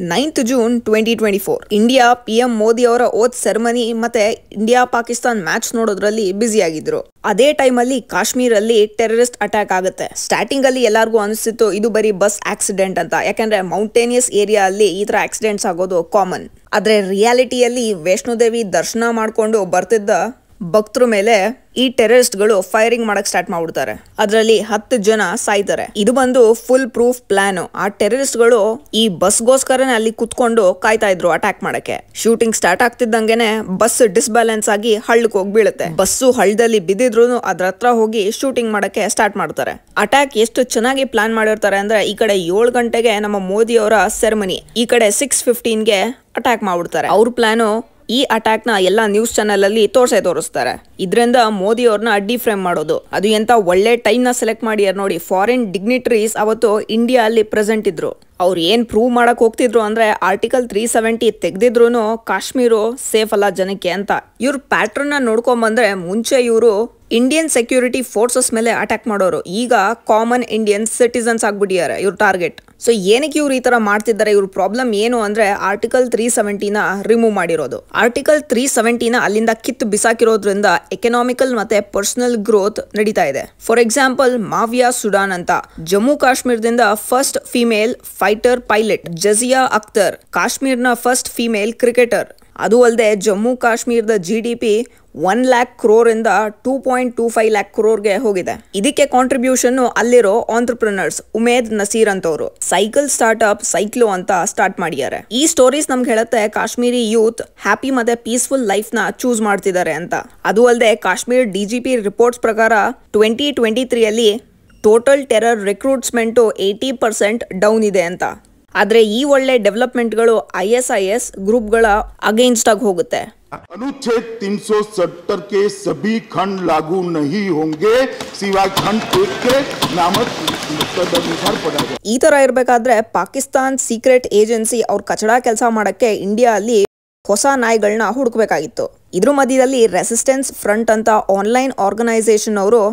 9th June 2024 India PM Modi ಅವರ ಓತ್ ceremony ಮತ್ತೆ India Pakistan match ನೋಡೋದ್ರಲ್ಲಿ busy ಆಗಿದ್ರು. ಅದೇ ಟೈಮಲ್ಲಿ ಕಾಶ್ಮೀರಲ್ಲಿ ಟೆರರಿಸ್ಟ್ ಅಟ್ಯಾಕ್ ಆಗುತ್ತೆ. ಸ್ಟಾರ್ಟಿಂಗ್ ಅಲ್ಲಿ ಎಲ್ಲರಿಗೂ ಅನಿಸ್ತಿತ್ತು ಇದು ಬರೀ ಬಸ್ ಆಕ್ಸಿಡೆಂಟ್ ಅಂತ, ಯಾಕಂದ್ರೆ ಮೌಂಟೇನಿಯಸ್ ಏರಿಯಾ ಅಲ್ಲಿ ಈ ತರ ಆಕ್ಸಿಡೆಂಟ್ಸ್ ಆಗೋದು ಕಾಮನ್. ಆದ್ರೆ ರಿಯಾಲಿಟಿಯಲ್ಲಿ ವೈಷ್ಣೋದೇವಿ ದರ್ಶನ ಮಾಡ್ಕೊಂಡು ಬರ್ತಿದ್ದ ಭಕ್ತರ ಮೇಲೆ ಈ ಟೆರರಿಸ್ಟ್ ಗಳು ಫೈರಿಂಗ್ ಮಾಡಕ್ ಸ್ಟಾರ್ಟ್ ಮಾಡ್ಬಿಡ್ತಾರೆ. ಅದರಲ್ಲಿ 10 ಜನ ಸಾಯ್ತಾರೆ. ಇದು ಬಂದು ಫುಲ್ ಪ್ರೂಫ್ ಪ್ಲಾನ್. ಆ ಟೆರರಿಸ್ಟ್ ಗಳು ಈ ಬಸ್ಗೋಸ್ಕರನೇ ಅಲ್ಲಿ ಕುತ್ಕೊಂಡು ಕಾಯ್ತಾ ಇದ್ರು ಅಟ್ಯಾಕ್ ಮಾಡಕ್ಕೆ. ಶೂಟಿಂಗ್ ಸ್ಟಾರ್ಟ್ ಆಗ್ತಿದ್ದಂಗೆನೆ ಬಸ್ ಡಿಸ್ಬ್ಯಾಲೆನ್ಸ್ ಆಗಿ ಹಳ್ಳಕ್ಕೆ ಹೋಗಿ ಬೀಳುತ್ತೆ. ಬಸ್ಸು ಹಳ್ಳದಲ್ಲಿ ಬಿದ್ದಿದ್ರು ಅದ್ರ ಹತ್ರ ಹೋಗಿ ಶೂಟಿಂಗ್ ಮಾಡಕ್ಕೆ ಸ್ಟಾರ್ಟ್ ಮಾಡ್ತಾರೆ. ಅಟ್ಯಾಕ್ ಎಷ್ಟು ಚೆನ್ನಾಗಿ ಪ್ಲಾನ್ ಮಾಡಿರ್ತಾರೆ ಅಂದ್ರೆ, ಈ ಕಡೆ 7 ಗಂಟೆಗೆ ನಮ್ಮ ಮೋದಿ ಅವರ ಸೆರೆಮನಿ, ಈ ಕಡೆ 6:15ಗೆ ಅಟ್ಯಾಕ್ ಮಾಡ್ಬಿಡ್ತಾರೆ. ಅವ್ರ ಪ್ಲಾನು ಈ ಅಟ್ಯಾಕ್ ನ ಎಲ್ಲಾ ನ್ಯೂಸ್ ಚಾನೆಲ್ ಅಲ್ಲಿ ತೋರಿಸ್ತಾರೆ. ಇದರಿಂದ ಮೋದಿ ಅವ್ರನ್ನ ಡಿಫ್ರೇಮ್ ಮಾಡೋದು. ಅದು ಎಂತ ಒಳ್ಳೆ ಟೈಮ್ ನ ಸೆಲೆಕ್ಟ್ ಮಾಡಿಯಾರ ನೋಡಿ. ಫಾರಿನ್ ಡಿಗ್ನಿಟರೀಸ್ ಅವತ್ತು ಇಂಡಿಯಾ ಅಲ್ಲಿ ಪ್ರೆಸೆಂಟ್ ಇದ್ರು. ಅವ್ರು ಏನ್ ಪ್ರೂವ್ ಮಾಡಕ್ ಹೋಗ್ತಿದ್ರು ಅಂದ್ರೆ, ಆರ್ಟಿಕಲ್ 370 ತೆಗ್ದಿದ್ರು ಕಾಶ್ಮೀರ ಸೇಫ್ ಅಲ್ಲ ಜನಕ್ಕೆ ಅಂತ. ಇವ್ರ ಪ್ಯಾಟ್ರನ್ ನ ನೋಡ್ಕೊಂಡ್ ಬಂದ್ರೆ, ಮುಂಚೆ ಇವರು ಇಂಡಿಯನ್ ಸೆಕ್ಯೂರಿಟಿ ಫೋರ್ಸಸ್ ಮೇಲೆ ಅಟ್ಯಾಕ್ ಮಾಡೋರು, ಈಗ ಕಾಮನ್ ಇಂಡಿಯನ್ ಸಿಟಿಸನ್ಸ್ ಆಗ್ಬಿಟ್ಟಿದ್ದಾರೆ ಇವ್ರ ಟಾರ್ಗೆಟ್. ಸೊ ಏನಕ್ಕೆ ಇವ್ರು ಈ ತರ ಮಾಡ್ತಿದ್ದಾರೆ? ಇವ್ರ ಪ್ರಾಬ್ಲಮ್ ಏನು ಅಂದ್ರೆ, ಆರ್ಟಿಕಲ್ 370 ನ ರಿಮೂವ್ ಮಾಡಿರೋದು. ಆರ್ಟಿಕಲ್ 370 ನ ಅಲ್ಲಿಂದ ಕಿತ್ತು ಬಿಸಾಕಿರೋದ್ರಿಂದ ಎಕನಾಮಿಕಲ್ ಮತ್ತೆ ಪರ್ಸನಲ್ ಗ್ರೋತ್ ನಡೀತಾ ಇದೆ. ಫಾರ್ ಎಕ್ಸಾಂಪಲ್, ಮಾವಿಯಾ ಸುಡಾನ್ ಅಂತ ಜಮ್ಮು ಕಾಶ್ಮೀರದಿಂದ first female fighter pilot, Jasia Akhtar ಕಾಶ್ಮೀರ್ನ ಫಸ್ಟ್ ಫಿಮೇಲ್ ಕ್ರಿಕೆಟರ್. ಅದು ಅಲ್ಲದೆ ಜಮ್ಮು ಕಾಶ್ಮೀರದ GDP 1 lakh crore ಇಂದ 2.25 lakh crore ಹೋಗಿದೆ. ಇದಕ್ಕೆ ಕಾಂಟ್ರಿಬ್ಯೂಷನ್ ಅಲ್ಲಿರೋ ಆಂಟ್ರಪ್ರಿನರ್ಸ್ ಉಮೇದ್ ನಸೀರ್ ಅಂತವ್ರು ಸೈಕಲ್ ಸ್ಟಾರ್ಟ್ಅಪ್ ಸೈಕ್ಲೋ ಅಂತ ಸ್ಟಾರ್ಟ್ ಮಾಡಿದ್ದಾರೆ. ಈ ಸ್ಟೋರೀಸ್ ನಮ್ಗೆ ಹೇಳುತ್ತೆ ಕಾಶ್ಮೀರಿ ಯೂತ್ ಹ್ಯಾಪಿ ಮತ್ತೆ ಪೀಸ್ಫುಲ್ ಲೈಫ್ ನ ಚೂಸ್ ಮಾಡ್ತಿದ್ದಾರೆ ಅಂತ. ಅದು ಅಲ್ಲದೆ ಕಾಶ್ಮೀರ್ DGP ರಿಪೋರ್ಟ್ಸ್ ಪ್ರಕಾರ 2023 ಅಲ್ಲಿ ಟೋಟಲ್ ಟೆರರ್ ರಿಕ್ರೂಟ್ಸ್ಮೆಂಟ್ 80% ಡೌನ್ ಇದೆ ಅಂತ. ಆದ್ರೆ ಈ ಒಳ್ಳೆ ಡೆವಲಪ್ಮೆಂಟ್ ಗಳು ISIS ಗ್ರೂಪ್ ಗಳ ಅಗೇನ್ಸ್ಟ್ ಆಗಿ ಹೋಗುತ್ತೆ. अनुच्छेद 370 के सभी खंड लागू नहीं होंगे सिवाय खंड 1 के नामक तदनुसार पड़ा जाए. ಈ ತರ ಇರಬೇಕಾದ್ರೆ ಪಾಕಿಸ್ತಾನ್ ಸೀಕ್ರೆಟ್ ಏಜೆನ್ಸಿ ಅವ್ರ ಕಚಡ ಕೆಲಸ ಮಾಡಕ್ಕೆ ಇಂಡಿಯಾ ಅಲ್ಲಿ ಹೊಸ ನಾಯಿಗಳನ್ನ ಹುಡುಕಬೇಕಾಗಿತ್ತು. ಇದ್ರ ಮಧ್ಯದಲ್ಲಿ ರೆಸಿಸ್ಟೆನ್ಸ್ ಫ್ರಂಟ್ ಅಂತ ಆನ್ಲೈನ್ ಆರ್ಗನೈಸೇಷನ್ ಅವರು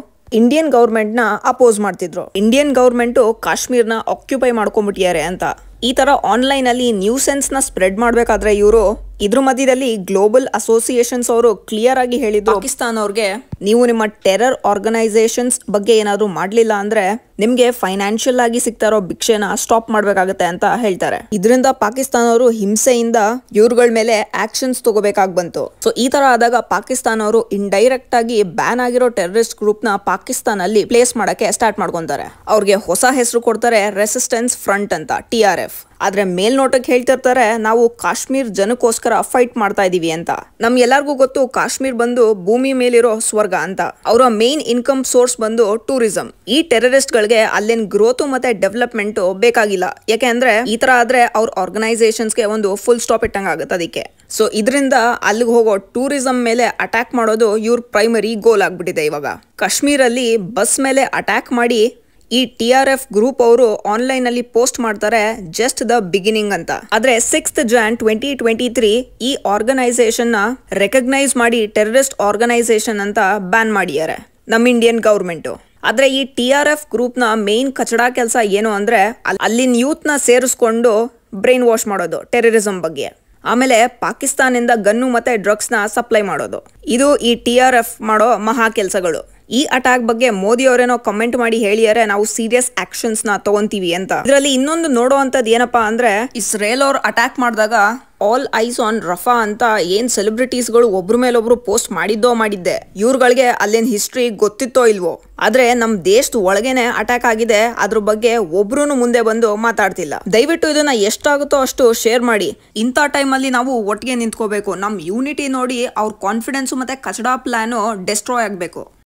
ಇಂಡಿಯನ್ ಗವರ್ಮೆಂಟ್ ನ ಅಪೋಸ್ ಮಾಡ್ತಿದ್ರು. ಇಂಡಿಯನ್ ಗವರ್ಮೆಂಟ್ ಕಾಶ್ಮೀರ್ನ ಆಕ್ಯುಪೈ ಮಾಡ್ಕೊಂಡ್ಬಿಟ್ಟಿದ್ದಾರೆ ಅಂತ. ಈ ತರ ಆನ್ಲೈನ್ ಅಲ್ಲಿ ನ್ಯೂಸೆನ್ಸ್ ನ ಸ್ಪ್ರೆಡ್ ಮಾಡ್ಬೇಕಾದ್ರೆ ಇವರು ಇದ್ರ ಮಧ್ಯದಲ್ಲಿ ಗ್ಲೋಬಲ್ ಅಸೋಸಿಯೇಷನ್ಸ್ ಅವರು ಕ್ಲಿಯರ್ ಆಗಿ ಹೇಳಿದ್ರು, ಪಾಕಿಸ್ತಾನ್ ಅವ್ರಿಗೆ ನೀವು ನಿಮ್ಮ ಟೆರರ್ ಆರ್ಗನೈಸೇಷನ್ಸ್ ಬಗ್ಗೆ ಏನಾದ್ರು ಮಾಡ್ಲಿಲ್ಲ ಅಂದ್ರೆ ನಿಮ್ಗೆ ಫೈನಾನ್ಷಿಯಲ್ ಆಗಿ ಸಿಗ್ತಾ ಇರೋ ಭಿಕ್ಷೆನ ಸ್ಟಾಪ್ ಮಾಡ್ಬೇಕಾಗತ್ತೆ ಅಂತ ಹೇಳ್ತಾರೆ. ಇದರಿಂದ ಪಾಕಿಸ್ತಾನ ಅವರು ಹಿಂಸೆಯಿಂದ ಇವ್ರಗಳ ಮೇಲೆ ಆಕ್ಷನ್ಸ್ ತಗೋಬೇಕಾಗಿ ಬಂತು. ಸೊ ಈ ತರ ಆದಾಗ ಪಾಕಿಸ್ತಾನ ಅವರು ಇಂಡೈರೆಕ್ಟ್ ಆಗಿ ಬ್ಯಾನ್ ಆಗಿರೋ ಟೆರರಿಸ್ಟ್ ಗ್ರೂಪ್ ನ ಪಾಕಿಸ್ತಾನ ಅಲ್ಲಿ ಪ್ಲೇಸ್ ಮಾಡಕ್ಕೆ ಸ್ಟಾರ್ಟ್ ಮಾಡ್ಕೊಂತಾರೆ. ಅವ್ರಿಗೆ ಹೊಸ ಹೆಸರು ಕೊಡ್ತಾರೆ, ರೆಸಿಸ್ಟೆನ್ಸ್ ಫ್ರಂಟ್ ಅಂತ, TRF. ಆದ್ರೆ ಮೇಲ್ನೋಟಕ್ಕೆ ಹೇಳ್ತಿರ್ತಾರೆ ನಾವು ಕಾಶ್ಮೀರ್ ಜನಕ್ಕೋಸ್ಕರ ಫೈಟ್ ಮಾಡ್ತಾ ಇದೀವಿ ಅಂತ. ನಮ್ ಎಲ್ಲರಿಗೂ ಗೊತ್ತು ಕಾಶ್ಮೀರ್ ಬಂದು ಭೂಮಿ ಮೇಲಿರೋ ಸ್ವರ್ಗ ಅಂತ. ಅವರ ಮೇನ್ ಇನ್ಕಮ್ ಸೋರ್ಸ್ ಬಂದು ಟೂರಿಸಂ. ಈ ಟೆರರಿಸ್ಟ್ ಗಳಿಗೆ ಅಲ್ಲಿನ ಗ್ರೋತ್ ಮತ್ತೆ ಡೆವಲಪ್ಮೆಂಟ್ ಬೇಕಾಗಿಲ್ಲ, ಯಾಕೆಂದ್ರೆ ಈ ತರ ಆದ್ರೆ ಅವ್ರ ಆರ್ಗನೈಸೇಷನ್ಸ್ ಗೆ ಒಂದು ಫುಲ್ ಸ್ಟಾಪ್ ಇಟ್ಟಂಗ ಆಗುತ್ತೆ ಅದಕ್ಕೆ. ಸೊ ಇದರಿಂದ ಅಲ್ಲಿಗೆ ಹೋಗೋ ಟೂರಿಸಂ ಮೇಲೆ ಅಟ್ಯಾಕ್ ಮಾಡೋದು ಇವ್ರ ಪ್ರೈಮರಿ ಗೋಲ್ ಆಗ್ಬಿಟ್ಟಿದೆ ಇವಾಗ. ಕಾಶ್ಮೀರಲ್ಲಿ ಬಸ್ ಮೇಲೆ ಅಟ್ಯಾಕ್ ಮಾಡಿ ಈ TRF ಗ್ರೂಪ್ ಅವರು ಆನ್ಲೈನ್ ಅಲ್ಲಿ ಪೋಸ್ಟ್ ಮಾಡ್ತಾರೆ, ಜಸ್ಟ್ ದ ಬಿಗಿನಿಂಗ್ ಅಂತ. ಆದ್ರೆ 6th Jan 2023 ಈ ಆರ್ಗನೈಸೇಷನ್ ನ ರೆಕಗ್ನೈಸ್ ಮಾಡಿ ಟೆರರಿಸ್ಟ್ ಆರ್ಗನೈಸೇಷನ್ ಅಂತ ಬ್ಯಾನ್ ಮಾಡಿದ್ದಾರೆ ನಮ್ಮ ಇಂಡಿಯನ್ ಗವರ್ಮೆಂಟ್. ಆದ್ರೆ ಈ TRF ಗ್ರೂಪ್ ನ ಮೇನ್ ಕಚಡ ಕೆಲಸ ಏನು ಅಂದ್ರೆ, ಅಲ್ಲಿನ ಯೂತ್ ನ ಸೇರಿಸ್ಕೊಂಡು ಬ್ರೈನ್ ವಾಶ್ ಮಾಡೋದು ಟೆರರಿಸಂ ಬಗ್ಗೆ. ಆಮೇಲೆ ಪಾಕಿಸ್ತಾನದಿಂದ ಗನ್ನು ಮತ್ತೆ ಡ್ರಗ್ಸ್ ನ ಸಪ್ಲೈ ಮಾಡೋದು. ಇದು ಈ TRF ಮಾಡೋ ಮಹಾ ಕೆಲಸಗಳು. ಈ ಅಟ್ಯಾಕ್ ಬಗ್ಗೆ ಮೋದಿ ಅವರೇನೋ ಕಮೆಂಟ್ ಮಾಡಿ ಹೇಳಿಯಾರೆ, ನಾವು ಸೀರಿಯಸ್ ಆಕ್ಷನ್ಸ್ ನ ತಗೊಂತೀವಿ ಅಂತ. ಇದರಲ್ಲಿ ಇನ್ನೊಂದು ನೋಡುವಂತದ್ದು ಏನಪ್ಪಾ ಅಂದ್ರೆ, ಇಸ್ರೇಲ್ ಅವ್ರು ಅಟ್ಯಾಕ್ ಮಾಡಿದಾಗ ಆಲ್ ಐಸ್ ಆನ್ ರಫಾ ಅಂತ ಏನ್ ಸೆಲೆಬ್ರಿಟೀಸ್ ಗಳು ಒಬ್ರ ಮೇಲೊಬ್ರು ಪೋಸ್ಟ್ ಮಾಡಿದ್ದೆ. ಇವ್ರುಗಳಿಗೆ ಅಲ್ಲಿನ ಹಿಸ್ಟ್ರಿ ಗೊತ್ತಿತ್ತೋ ಇಲ್ವೋ, ಆದ್ರೆ ನಮ್ ದೇಶದ ಒಳಗೇನೆ ಅಟ್ಯಾಕ್ ಆಗಿದೆ, ಅದ್ರ ಬಗ್ಗೆ ಒಬ್ರು ಮುಂದೆ ಬಂದು ಮಾತಾಡ್ತಿಲ್ಲ. ದಯವಿಟ್ಟು ಇದನ್ನ ಎಷ್ಟಾಗುತ್ತೋ ಅಷ್ಟು ಶೇರ್ ಮಾಡಿ. ಇಂಥ ಟೈಮ್ ಅಲ್ಲಿ ನಾವು ಒಟ್ಟಿಗೆ ನಿಂತ್ಕೋಬೇಕು. ನಮ್ ಯೂನಿಟಿ ನೋಡಿ ಅವ್ರ ಕಾನ್ಫಿಡೆನ್ಸ್ ಮತ್ತೆ ಕಚಡ ಪ್ಲಾನ್ ಡೆಸ್ಟ್ರಾಯ್ ಆಗ್ಬೇಕು.